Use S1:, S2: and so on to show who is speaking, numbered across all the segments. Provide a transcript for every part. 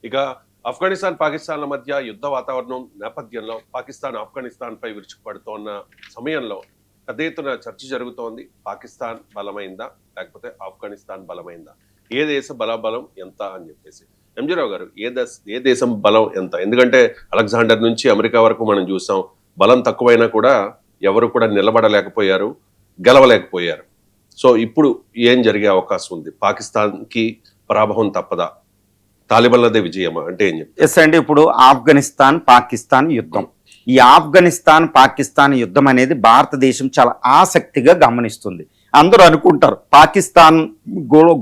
S1: ఇక ఆఫ్ఘనిస్తాన్ పాకిస్తాన్ల మధ్య యుద్ధ వాతావరణం నేపథ్యంలో పాకిస్తాన్ ఆఫ్ఘనిస్తాన్పై విరుచుకుపడుతోన్న సమయంలో పెద్ద ఎత్తున చర్చ జరుగుతోంది. పాకిస్తాన్ బలమైందా లేకపోతే ఆఫ్ఘనిస్తాన్ బలమైందా, ఏ దేశ బలం ఎంత అని చెప్పేసి. ఎంజీరావు గారు, ఏ దేశం బలం ఎంత? ఎందుకంటే అలెగ్జాండర్ నుంచి అమెరికా వరకు మనం చూసాం, బలం తక్కువైనా కూడా ఎవరు కూడా నిలబడలేకపోయారు, గెలవలేకపోయారు. సో ఇప్పుడు ఏం జరిగే అవకాశం ఉంది? పాకిస్తాన్కి పరాభవం తప్పదా? తాలిబాన్లదే విజయమా? అంటే ఏం చెప్తారు?
S2: ఎస్ అండి, ఇప్పుడు ఆఫ్ఘనిస్తాన్ పాకిస్తాన్ యుద్ధం, ఈ ఆఫ్ఘనిస్తాన్ పాకిస్తాన్ యుద్ధం అనేది భారతదేశం చాలా ఆసక్తిగా గమనిస్తుంది. అందరూ అనుకుంటారు Pakistan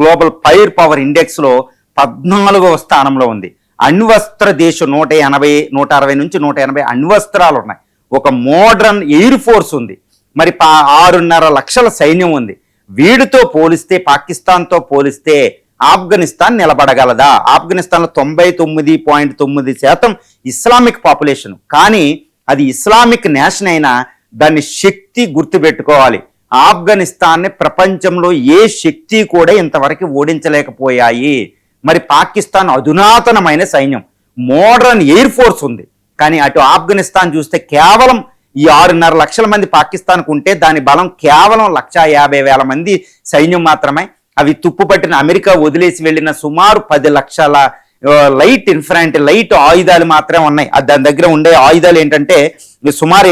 S2: global fire power index లో 14వ స్థానంలో ఉంది. అణ్వస్త్ర దేశం 160 నుంచి 180 అణ్వస్త్రాలు ఉన్నాయి. ఒక మోడర్న్ ఎయిర్ ఫోర్స్ ఉంది. మరి 6.5 లక్షల సైన్యం ఉంది. వీడితో పోలిస్తే, పాకిస్తాన్తో పోలిస్తే ఆఫ్ఘనిస్తాన్ నిలబడగలదా? ఆఫ్ఘనిస్తాన్లో 99.9% ఇస్లామిక్ పాపులేషన్, కానీ అది ఇస్లామిక్ నేషన్ అయినా దాన్ని శక్తి గుర్తుపెట్టుకోవాలి. ఆఫ్ఘనిస్తాన్ని ప్రపంచంలో ఏ శక్తి కూడా ఇంతవరకు ఓడించలేకపోయాయి. మరి పాకిస్తాన్ అధునాతనమైన సైన్యం, మోడర్న్ ఎయిర్ ఫోర్స్ ఉంది. కానీ అటు ఆఫ్ఘనిస్తాన్ చూస్తే కేవలం ఈ 6.5 లక్షల మంది పాకిస్తాన్కు ఉంటే దాని బలం కేవలం 150,000 మంది సైన్యం మాత్రమే. అవి తుప్పుపట్టిన అమెరికా వదిలేసి వెళ్ళిన సుమారు 10 లక్షల లైట్ ఆయుధాలు మాత్రమే ఉన్నాయి. దాని దగ్గర ఉండే ఆయుధాలు ఏంటంటే సుమారు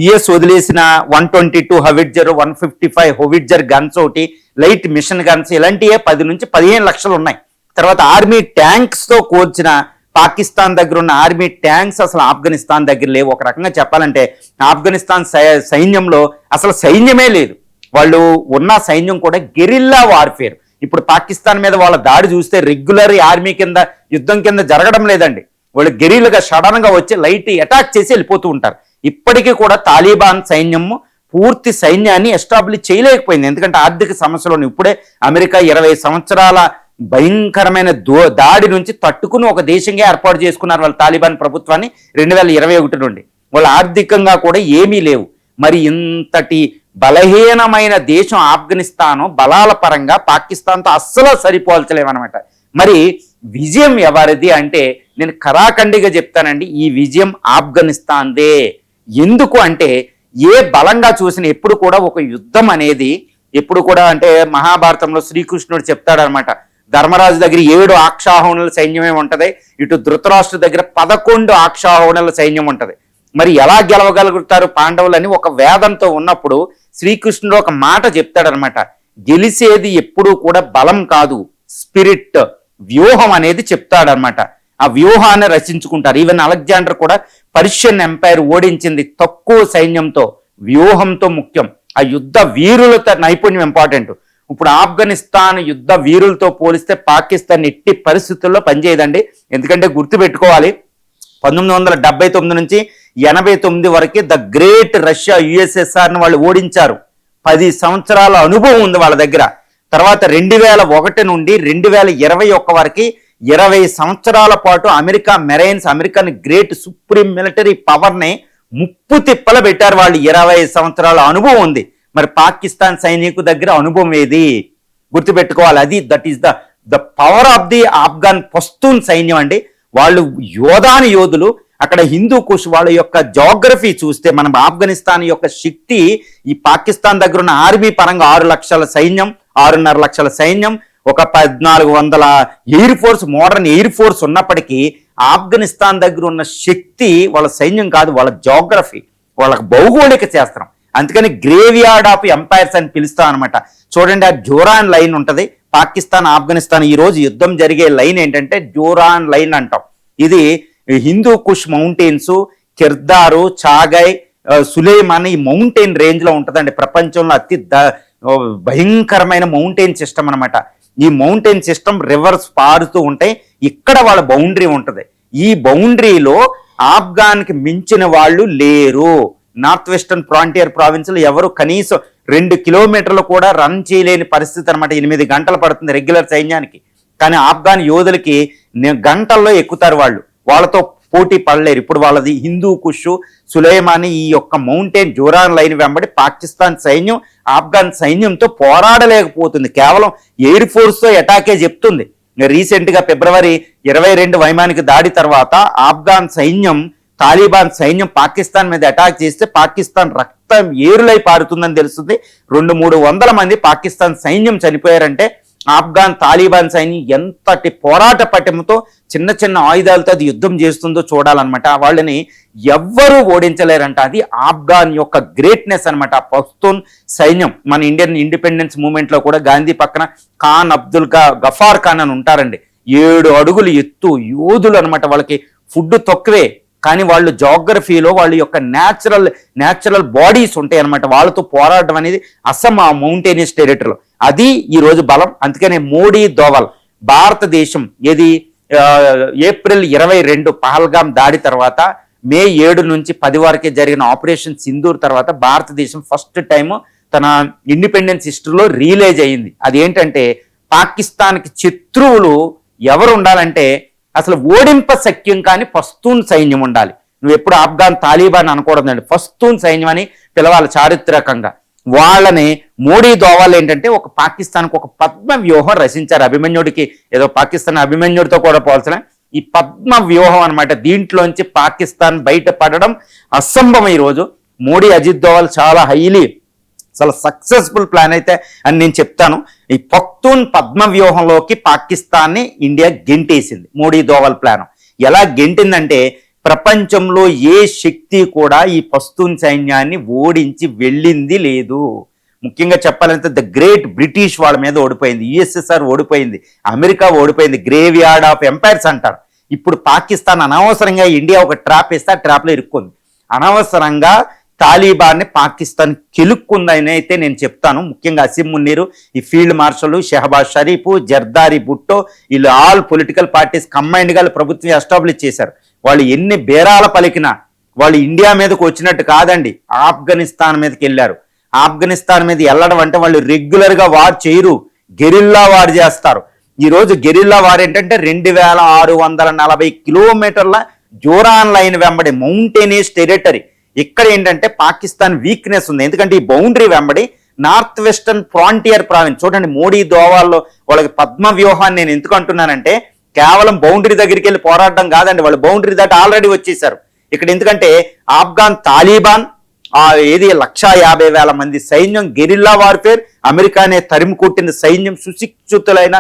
S2: యుఎస్ వదిలేసిన 122 హవిట్జర్, 155 హోవిట్జర్ గన్స్, ఒకటి లైట్ మిషన్ గన్స్, ఇలాంటివే 10 నుంచి 15 లక్షలు ఉన్నాయి. తర్వాత ఆర్మీ ట్యాంక్స్ తో కూర్చిన పాకిస్తాన్ దగ్గర ఉన్న ఆర్మీ ట్యాంక్స్ అసలు ఆఫ్ఘనిస్తాన్ దగ్గర లేవు. ఒక రకంగా చెప్పాలంటే ఆఫ్ఘనిస్తాన్ సైన్యంలో అసలు సైన్యమే లేదు. వాళ్ళు ఉన్న సైన్యం కూడా గెరిల్లా వార్ఫేర్. ఇప్పుడు పాకిస్తాన్ మీద వాళ్ళ దాడి చూస్తే రెగ్యులర్ ఆర్మీ కింద యుద్ధం కింద జరగడం లేదండి. వాళ్ళు గెరిల్లాగా సడన్ గా వచ్చి లైట్ అటాక్ చేసి వెళ్ళిపోతూ ఉంటారు. ఇప్పటికీ కూడా తాలిబాన్ సైన్యము పూర్తి సైన్యాన్ని ఎస్టాబ్లిష్ చేయలేకపోయింది. ఎందుకంటే ఆర్థిక సమస్యలు ఇప్పుడే అమెరికా 20 సంవత్సరాల భయంకరమైన దాడి నుంచి తట్టుకుని ఒక దేశంగా ఏర్పాటు చేసుకున్నారు వాళ్ళ తాలిబాన్ ప్రభుత్వాన్ని 2021 నుండి. వాళ్ళు ఆర్థికంగా కూడా ఏమీ లేవు. మరి ఇంతటి బలహీనమైన దేశం ఆఫ్ఘనిస్తాను బలాల పరంగా పాకిస్తాన్తో అస్సలు సరిపోల్చలేమన్నమాట. మరి విజయం ఎవరిది అంటే నేను ఖరాఖండిగా చెప్తానండి, ఈ విజయం ఆఫ్ఘనిస్తాన్దే. ఎందుకు అంటే ఏ బలంగా చూసిన ఎప్పుడు కూడా ఒక యుద్ధం అనేది ఎప్పుడు కూడా అంటే మహాభారతంలో శ్రీకృష్ణుడు చెప్తాడనమాట, ధర్మరాజు దగ్గర 7 అక్షాహోణుల సైన్యమే ఉంటది, ఇటు ధృతరాష్ట్ర దగ్గర 11 అక్షాహోణుల సైన్యం ఉంటది. మరి ఎలా గెలవగలుగుతారు పాండవులని ఒక వేదంతో ఉన్నప్పుడు శ్రీకృష్ణుడు ఒక మాట చెప్తాడనమాట, గెలిచేది ఎప్పుడూ కూడా బలం కాదు, స్పిరిట్, వ్యూహం అనేది చెప్తాడనమాట. ఆ వ్యూహాన్ని రచించుకుంటారు. ఈవెన్ అలెగ్జాండర్ కూడా పర్షియన్ ఎంపైర్ ఓడించింది తక్కువ సైన్యంతో, వ్యూహంతో ముఖ్యం. ఆ యుద్ధ వీరులతో నైపుణ్యం ఇంపార్టెంట్. ఇప్పుడు ఆఫ్ఘనిస్తాన్ యుద్ధ వీరులతో పోలిస్తే పాకిస్తాన్ ఎట్టి పరిస్థితుల్లో పనిచేయదండి. ఎందుకంటే గుర్తుపెట్టుకోవాలి, 1979 నుంచి 89 వరకు ద గ్రేట్ రష్యా యుఎస్ఎస్ఆర్ని వాళ్ళు ఓడించారు. 10 సంవత్సరాల అనుభవం ఉంది వాళ్ళ దగ్గర. తర్వాత 2001 నుండి 2021 వరకు 20 సంవత్సరాల పాటు America marines, American great supreme military పవర్ని ముప్పు తిప్పల పెట్టారు వాళ్ళు. 20 సంవత్సరాల అనుభవం ఉంది. మరి పాకిస్తాన్ సైనికు దగ్గర అనుభవం ఏది? గుర్తుపెట్టుకోవాలి, అది that is the power of the Afghan Pashtun సైన్యం అండి. వాళ్ళు యోధాని యోధులు. అక్కడ హిందూ కుష్ వాళ్ళ యొక్క జోగ్రఫీ చూస్తే మనం ఆఫ్ఘనిస్తాన్ యొక్క శక్తి, ఈ పాకిస్తాన్ దగ్గర ఉన్న ఆర్మీ పరంగా 6 లక్షల సైన్యం, 6.5 లక్షల సైన్యం, ఒక 1400 air force, modern air force ఉన్నప్పటికీ ఆఫ్ఘనిస్తాన్ దగ్గర ఉన్న శక్తి వాళ్ళ సైన్యం కాదు, వాళ్ళ జోగ్రఫీ, వాళ్ళ భౌగోళిక శాస్త్రం. అందుకని గ్రేవ్ యార్డ్ ఆఫ్ ఎంపైర్స్ అని పిలుస్తాం అనమాట. చూడండి, ఆ జోరాన్ లైన్ ఉంటది. పాకిస్తాన్ ఆఫ్ఘనిస్తాన్ ఈ రోజు యుద్ధం జరిగే లైన్ ఏంటంటే జోరాన్ లైన్ అంటాం. ఇది హిందూ కుష్ మౌంటైన్స్, కిర్దారు, చాగై, సులేమాన్ ఈ మౌంటైన్ రేంజ్ లో ఉంటదండి. ప్రపంచంలో అతి భయంకరమైన మౌంటైన్ సిస్టమ్ అనమాట. ఈ మౌంటైన్ సిస్టమ్ రివర్స్ పారుతూ ఉంటాయి. ఇక్కడ వాళ్ళ బౌండరీ ఉంటది. ఈ బౌండరీలో ఆఫ్ఘాన్కి మించిన వాళ్ళు లేరు. నార్త్ వెస్టర్న్ ఫ్రాంటియర్ ప్రావిన్స్ లో ఎవరు కనీసం 2 కిలోమీటర్లు కూడా రన్ చేయలేని పరిస్థితి అనమాట. 8 గంటలు పడుతుంది రెగ్యులర్ సైన్యానికి. కానీ ఆఫ్ఘాన్ యోధులకి గంటల్లో ఎక్కుతారు వాళ్ళు, వాళ్ళతో పోటీ పడలేరు. ఇప్పుడు వాళ్ళది హిందూ కుష్, సులేమాని ఈ యొక్క మౌంటైన్ జోరాన్ లైన్ వెంబడి పాకిస్తాన్ సైన్యం ఆఫ్ఘాన్ సైన్యంతో పోరాడలేకపోతుంది. కేవలం ఎయిర్ ఫోర్స్తో అటాకే చెప్తుంది. రీసెంట్ గా ఫిబ్రవరి 22 వైమానిక దాడి తర్వాత ఆఫ్ఘాన్ సైన్యం తాలిబాన్ సైన్యం పాకిస్తాన్ మీద అటాక్ చేస్తే పాకిస్తాన్ రక్తం ఏరులై పారుతుందని తెలుస్తుంది. 200-300 మంది పాకిస్తాన్ సైన్యం చనిపోయారంటే ఆఫ్ఘాన్ తాలిబాన్ సైన్యం ఎంతటి పోరాట పటిమతో చిన్న చిన్న ఆయుధాలతో అది యుద్ధం చేస్తుందో చూడాలన్నమాట. వాళ్ళని ఎవ్వరూ ఓడించలేరంట. అది ఆఫ్ఘాన్ యొక్క గ్రేట్నెస్ అనమాట. పఖ్తూన్ సైన్యం మన ఇండియన్ ఇండిపెండెన్స్ మూవ్మెంట్ లో కూడా గాంధీ పక్కన ఖాన్ అబ్దుల్ గఫార్ ఖాన్ అని ఉంటారండి. 7 అడుగులు ఎత్తు యోధులు అనమాట. వాళ్ళకి ఫుడ్ తక్కువే, కానీ వాళ్ళు జాగ్రఫీలో వాళ్ళ యొక్క న్యాచురల్ బాడీస్ ఉంటాయి అనమాట. వాళ్ళతో పోరాటం అనేది అస్సాం ఆ మౌంటైనియస్ టెరిటరీలో అది ఈ రోజు బలం. అందుకనే మోడీ దోవల్ భారతదేశం ఏది ఏప్రిల్ 22 పహల్గాం దాడి తర్వాత మే 7 నుంచి 10 వరకే జరిగిన ఆపరేషన్ సింధూర్ తర్వాత భారతదేశం ఫస్ట్ టైం తన ఇండిపెండెన్స్ హిస్టరీలో రియలైజ్ అయ్యింది. అదేంటంటే పాకిస్తాన్కి శత్రువులు ఎవరు ఉండాలంటే అసలు ఓడింప శక్యం కానీ పస్తూన్ సైన్యం ఉండాలి. నువ్వు ఎప్పుడు ఆఫ్ఘాన్ తాలిబాన్ అనకూడదండి, పస్తూన్ సైన్యం అని పిలవాలి చారిత్రకంగా. వాళ్ళని మోడీ దోవాలు ఏంటంటే ఒక పాకిస్తాన్కి ఒక పద్మ వ్యూహం రచించారు. అభిమన్యుడికి ఏదో పాకిస్తాన్ అభిమన్యుడితో కూడా పోల్చిన ఈ పద్మ వ్యూహం అనమాట. దీంట్లోంచి పాకిస్తాన్ బయటపడడం అసంభవం. ఈరోజు మోడీ అజిత్ దోవాల్ చాలా హైలీ చాలా సక్సెస్ఫుల్ ప్లాన్ అయితే అని నేను చెప్తాను. ఈ పఖ్తూన్ పద్మ వ్యూహంలోకి పాకిస్తాన్ని ఇండియా గెంటేసింది. మోడీ దోవల్ ప్లాన్ ఎలా గెంటిందంటే ప్రపంచంలో ఏ శక్తి కూడా ఈ పఖ్తూన్ సైన్యాన్ని ఓడించి వెళ్ళింది లేదు. ముఖ్యంగా చెప్పాలంటే ద గ్రేట్ బ్రిటిష్ వాళ్ళ మీద ఓడిపోయింది, యుఎస్ఎస్ఆర్ ఓడిపోయింది, అమెరికా ఓడిపోయింది. గ్రేవ్ యార్డ్ ఆఫ్ ఎంపైర్స్ అంటారు. ఇప్పుడు పాకిస్తాన్ అనవసరంగా ఇండియా ఒక ట్రాప్ వేస్తే ఆ ట్రాప్లో ఇరుక్కుంది. అనవసరంగా తాలిబాన్ని పాకిస్తాన్ కెలుక్కుందని అయితే నేను చెప్తాను. ముఖ్యంగా అసీం మున్నీరు, ఈ ఫీల్డ్ మార్షల్ షెహబాజ్ షరీఫ్, జర్దారి భుట్టో వీళ్ళు ఆల్ పొలిటికల్ పార్టీస్ కంబైన్డ్గా ప్రభుత్వం ఎస్టాబ్లిష్ చేశారు. వాళ్ళు ఎన్ని బేరాల పలికినా వాళ్ళు ఇండియా మీదకి వచ్చినట్టు కాదండి, ఆఫ్ఘనిస్తాన్ మీదకి వెళ్ళారు. ఆఫ్ఘనిస్తాన్ మీద వెళ్ళడం అంటే వాళ్ళు రెగ్యులర్గా వార్ చేయరు, గెరిల్లా వార్ చేస్తారు. ఈరోజు గెరిల్లా వార్ ఏంటంటే 2640 కిలోమీటర్ల జోరాన్ లైన్ వెంబడి మౌంటైనియస్ టెరిటరీ. ఇక్కడ ఏంటంటే పాకిస్తాన్ వీక్నెస్ ఉంది. ఎందుకంటే ఈ బౌండరీ వెంబడి నార్త్ వెస్టర్న్ ఫ్రాంటియర్ ప్రావిన్స్ చూడండి. మోడీ దోవాల్లో వాళ్ళకి పద్మ వ్యూహాన్ని నేను ఎందుకు అంటున్నానంటే కేవలం బౌండరీ దగ్గరికి వెళ్ళి పోరాడడం కాదండి, వాళ్ళు బౌండరీ దాటి ఆల్రెడీ వచ్చేసారు ఇక్కడ. ఎందుకంటే ఆఫ్ఘాన్ తాలిబాన్ ఏది 150,000 మంది సైన్యం, గెరిల్లా వార్ఫేర్, అమెరికానే తరిమి కొట్టిన సైన్యం, సుశిక్షితులైన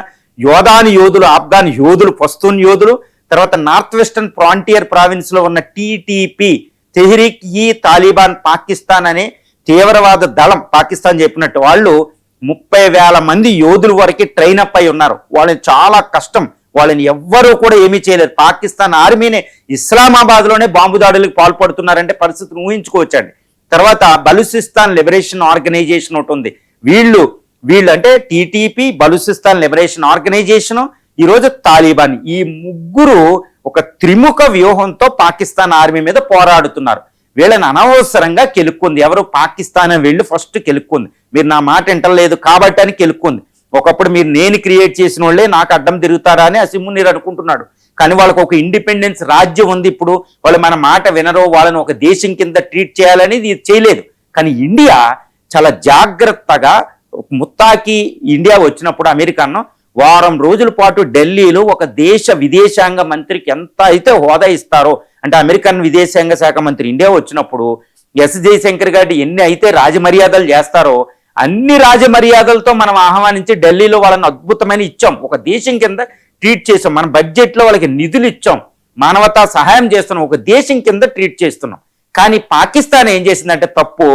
S2: యోధులు, ఆఫ్ఘాన్ యోధులు, పస్తూన్ యోధులు. తర్వాత నార్త్ వెస్టర్న్ ఫ్రాంటియర్ ప్రావిన్స్ లో ఉన్న టీటీపీ తెహ్రీక్ ఈ తాలిబాన్ పాకిస్తాన్ అనే తీవ్రవాద దళం, పాకిస్తాన్ చెప్పినట్టు వాళ్ళు 30,000 మంది యోధుల వరకు ట్రైన్ అప్ అయి ఉన్నారు. వాళ్ళని చాలా కష్టం, వాళ్ళని ఎవ్వరూ కూడా ఏమీ చేయలేరు. పాకిస్తాన్ ఆర్మీనే ఇస్లామాబాద్ లోనే బాంబు దాడులకు పాల్పడుతున్నారంటే పరిస్థితిని ఊహించుకోవచ్చండి. తర్వాత బలూచిస్తాన్ లిబరేషన్ ఆర్గనైజేషన్ ఒకటి ఉంది. వీళ్ళు అంటే టీటీపీ, బలూచిస్తాన్ లిబరేషన్ ఆర్గనైజేషన్, ఈరోజు తాలిబాన్, ఈ ముగ్గురు ఒక త్రిముఖ వ్యూహంతో పాకిస్తాన్ ఆర్మీ మీద పోరాడుతున్నారు. వీళ్ళని అనవసరంగా కెలుక్కుంది. ఎవరు? పాకిస్తాన్ వెళ్ళి ఫస్ట్ కెలుక్కుంది. మీరు నా మాట వింటలేదు కాబట్టి అని కెలుక్కుంది. ఒకప్పుడు మీరు నేను క్రియేట్ చేసిన వాళ్ళే నాకు అడ్డం తిరుగుతారా అని అసీం మున్నీర్ అనుకుంటున్నాడు. కానీ వాళ్ళకు ఒక ఇండిపెండెన్స్ రాజ్యం ఉంది. ఇప్పుడు వాళ్ళు మన మాట వినరో, వాళ్ళని ఒక దేశం కింద ట్రీట్ చేయాలని ఇది చేయలేదు. కానీ ఇండియా చాలా జాగ్రత్తగా ముత్తాకి ఇండియా వచ్చినప్పుడు అమెరికాను వారం రోజుల పాటు ఢిల్లీలో ఒక దేశ విదేశాంగ మంత్రికి ఎంత అయితే హోదా ఇస్తారో, అంటే అమెరికన్ విదేశాంగ శాఖ మంత్రి ఇండియా వచ్చినప్పుడు ఎస్ జయశంకర్ గారి ఎన్ని అయితే రాజమర్యాదలు చేస్తారో అన్ని రాజమర్యాదలతో మనం ఆహ్వానించి ఢిల్లీలో వాళ్ళని అద్భుతమైన ఇచ్చాం, ఒక దేశం కింద ట్రీట్ చేసాం. మన బడ్జెట్లో వాళ్ళకి నిధులు ఇచ్చాం, మానవతా సహాయం చేస్తున్నాం, ఒక దేశం కింద ట్రీట్ చేస్తున్నాం. కానీ పాకిస్తాన్ ఏం చేసిందంటే తప్పు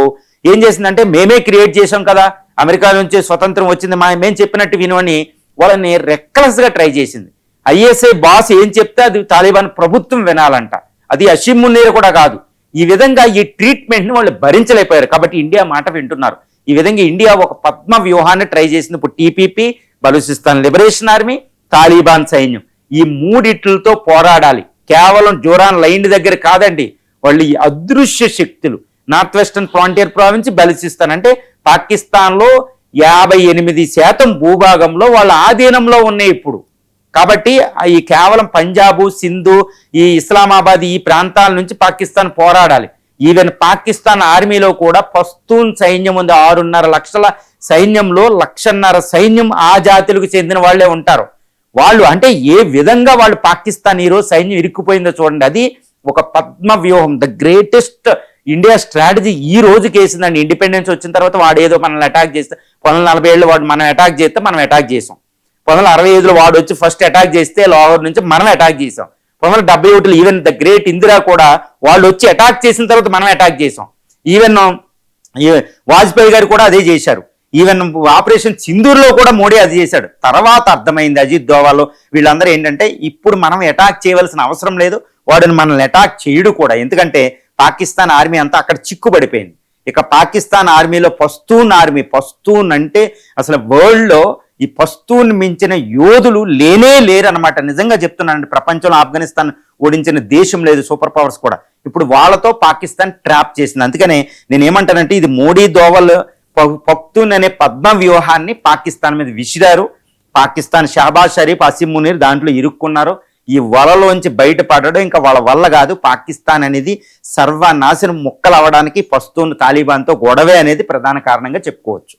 S2: ఏం చేసిందంటే మేమే క్రియేట్ చేసాం కదా, అమెరికా నుంచి స్వతంత్రం వచ్చింది, మేము చెప్పినట్టు వినవని వాళ్ళని రెక్లెస్గా ట్రై చేసింది. ఐఎస్ఐ బాస్ ఏం చెప్తే అది తాలిబాన్ ప్రభుత్వం వినాలంట, అది అసీం మున్నీర్ కూడా కాదు. ఈ విధంగా ఈ ట్రీట్మెంట్ని వాళ్ళు భరించలేకపోయారు. కాబట్టి ఇండియా మాట వింటున్నారు. ఈ విధంగా ఇండియా ఒక పద్మ వ్యూహాన్ని ట్రై చేసింది. ఇప్పుడు TPP, Balochistan liberation army, Taliban సైన్యం ఈ మూడిట్లతో పోరాడాలి. కేవలం జోరాన్ లైన్ దగ్గర కాదండి, వాళ్ళు ఈ అదృశ్య శక్తులు north western frontier province, Balochistan అంటే పాకిస్తాన్లో 58% భూభాగంలో వాళ్ళ ఆధీనంలో ఉన్నాయి ఇప్పుడు. కాబట్టి ఈ కేవలం పంజాబు, సింధు, ఈ ఇస్లామాబాద్ ఈ ప్రాంతాల నుంచి పాకిస్తాన్ పోరాడాలి. ఈవెన్ పాకిస్తాన్ ఆర్మీలో కూడా పస్తూన్ సైన్యం ఉంది. 6.5 లక్షల సైన్యంలో 1.5 లక్షల సైన్యం ఆ జాతులకు చెందిన వాళ్లే ఉంటారు. వాళ్ళు అంటే ఏ విధంగా వాళ్ళు పాకిస్తాన్ ఈరోజు సైన్యం ఇరుక్కుపోయిందో చూడండి. అది ఒక పద్మ వ్యూహం, ద గ్రేటెస్ట్ ఇండియా స్ట్రాటజీ ఈ రోజుకి వేసిందండి. ఇండిపెండెన్స్ వచ్చిన తర్వాత వాడు ఏదో మనల్ని అటాక్ చేస్తే 1947 వాడు మనం అటాక్ చేస్తే మనం అటాక్ చేసాం. 1965 వాడు వచ్చి ఫస్ట్ అటాక్ చేస్తే లాహోర్ నుంచి మనం అటాక్ చేసాం. 1971 ఈవెన్ ద గ్రేట్ ఇందిరా కూడా వాళ్ళు వచ్చి అటాక్ చేసిన తర్వాత మనం అటాక్ చేసాం. ఈవెన్ వాజ్పేయి గారు కూడా అదే చేశారు. ఈవెన్ ఆపరేషన్ సింధూర్లో కూడా మోడీ అది చేశాడు. తర్వాత అర్థమైంది అజిత్ దోవాలో వీళ్ళందరూ ఏంటంటే ఇప్పుడు మనం అటాక్ చేయవలసిన అవసరం లేదు, వాడిని మనల్ని అటాక్ చేయడు కూడా. ఎందుకంటే పాకిస్తాన్ ఆర్మీ అంతా అక్కడ చిక్కుబడిపోయింది. ఇక పాకిస్తాన్ ఆర్మీలో పస్తూన్ అంటే అసలు వరల్డ్లో ఈ పస్తూన్ మించిన యోధులు లేనే లేరు అనమాట. నిజంగా చెప్తున్నానండి, ప్రపంచంలో ఆఫ్ఘనిస్తాన్ ఓడించిన దేశం లేదు, సూపర్ పవర్స్ కూడా. ఇప్పుడు వాళ్ళతో పాకిస్తాన్ ట్రాప్ చేసింది. అందుకనే నేను ఏమంటానంటే ఇది మోడీ దోవల్ పఖ్తూన్ అనే పద్మ వ్యూహాన్ని పాకిస్తాన్ మీద విసిరారు. పాకిస్తాన్ షహబాజ్ షరీఫ్, అసీం మునీర్ దాంట్లో ఇరుక్కున్నారు. ఈ వలలోంచి బయటపడడం ఇంకా వాళ్ళ వల్ల కాదు. పాకిస్తాన్ అనేది సర్వనాశనం ముక్కలు అవ్వడానికి పస్తూన్ తాలిబాన్తో గొడవే అనేది ప్రధాన కారణంగా చెప్పుకోవచ్చు.